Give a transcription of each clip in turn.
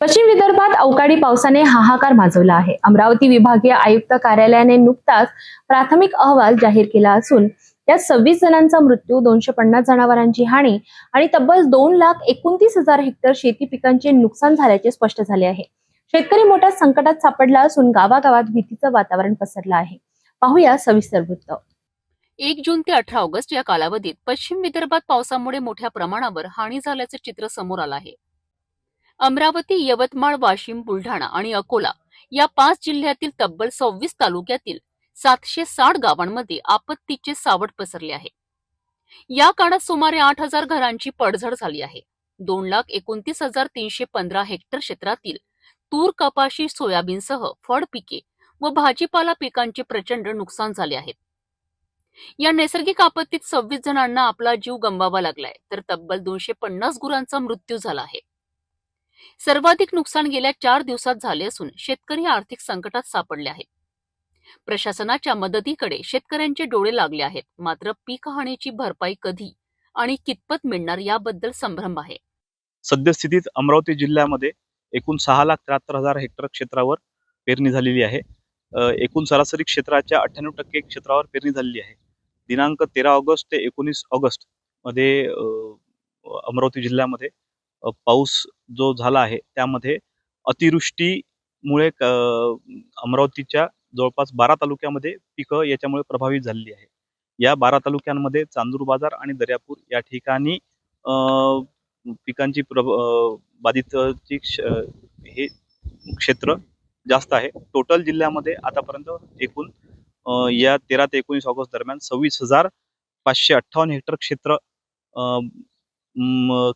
पश्चिम विदर्भात अवकाळी पावसाने हाहाकार माजवला आहे। अमरावती विभागीय आयुक्त कार्यालयाने नुकताच प्राथमिक अहवाल जाहीर केला असून त्यात 26 जणांचा मृत्यू, 250 जनावरांची हानी आणि तब्बल 2,29,000 हेक्टर शेती पिकांचे नुकसान झाल्याचे स्पष्ट झाले आहे। शेतकरी मोठ्या संकटात सापडला असून गावागावात भीतीचं वातावरण पसरलं आहे। पाहूया सविस्तर वृत्त। 1 जून ते 18 ऑगस्ट या कालावधीत पश्चिम विदर्भात पावसामुळे मोठ्या प्रमाणावर हानी झाल्याचे चित्र समोर आलं आहे। अमरावती, यवतमाळ, वाशिम, बुलढाणा आणि अकोला या 5 जिल्ह्यातील तब्बल 26 तालुक्यातील 760 गावांमध्ये आपत्तीचे सावट पसरले आहे। या काळात सुमारे 8,000 घरांची पडझड झाली आहे। 2,29,315 हेक्टर क्षेत्रातील तूर, कपाशी, सोयाबीनसह फळ पिके व भाजीपाला पिकांचे प्रचंड नुकसान झाले आहे। या नैसर्गिक आपत्तीत 26 जणांना आपला जीव गमवावा लागलाय, तर तब्बल 250 गुरांचा मृत्यू झाला आहे। सर्वाधिक नुकसान गेल्या 4 दिवसात झाले असून शेतकरी आर्थिक संकटात सापडले आहेत। प्रशासनाच्या मदतीकडे शेतकऱ्यांचे डोळे लागले आहेत, मात्र पीक हानीची भरपाई कधी आणि कितपत मिळणार याबद्दल संभ्रम आहे। सद्यस्थितीत अमरावती जिल्ह्यामध्ये एकूण 6,73,000 हेक्टर क्षेत्रावर पेरणी झालेली आहे। एकूण सरासरी क्षेत्राच्या 98% क्षेत्रावर पेरणी झालेली आहे। दिनांक 13 ऑगस्ट ते 19 ऑगस्ट मध्ये अमरावती जिल्ह्यामध्ये पाऊस जो झाला आहे त्यामध्ये अतिवृष्टीमुळे अमरावतीच्या जवळपास 12 तालुक्यामध्ये पिकं याच्यामुळे प्रभावित झालेली आहे। या 12 तालुक्यांमध्ये चांदूर बाजार आणि दर्यापूर या ठिकाणी पिकांची बाधितची हे क्षेत्र जास्त आहे। टोटल जिल्ह्यामध्ये आतापर्यंत एकूण या 13 ते 19 ऑगस्ट दरम्यान 26,558 हेक्टर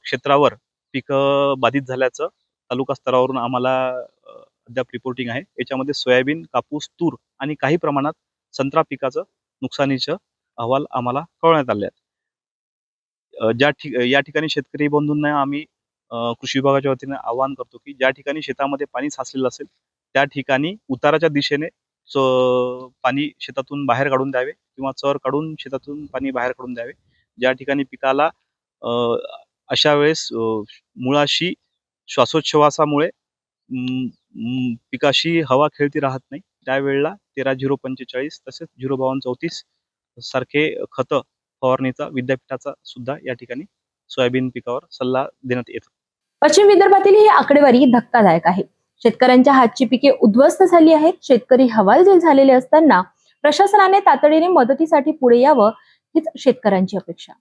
क्षेत्रावर पिकं बाधित झाल्याचं तालुका स्तरावरून आम्हाला अद्याप रिपोर्टिंग आहे। याच्यामध्ये सोयाबीन, कापूस, तूर आणि काही प्रमाणात संत्रा पिकाचं नुकसानीचं अहवाल आम्हाला कळवण्यात आले आहेत। या ठिकाणी शेतकरी बंधूंना आम्ही कृषी विभागाच्या वतीने आवाहन करतो की ज्या ठिकाणी शेतामध्ये पाणी साचलेलं असेल त्या ठिकाणी उताराच्या दिशेने पाणी शेतातून बाहेर काढून द्यावे किंवा चर काढून शेतातून पाणी बाहेर काढून द्यावे। ज्या ठिकाणी पिकाला अशा वेळेस मुळाशी श्वासोच्छवासामुळे पिकाशी हवा खेळती राहत नाही, त्यावेळेला 13-0-45 तसेच 0-52-34 सारखे खत फवारणीचा विद्यापीठाचा सुद्धा या ठिकाणी सोयाबीन पिकावर सल्ला देण्यात येतो। पश्चिम विदर्भातील ही आकडेवारी धक्कादायक आहे। शेतकऱ्यांच्या हातची पिके उद्ध्वस्त झाली आहेत। शेतकरी हवालदिल झालेले असताना प्रशासनाने तातडीने मदतीसाठी पुढे यावं हीच शेतकऱ्यांची अपेक्षा।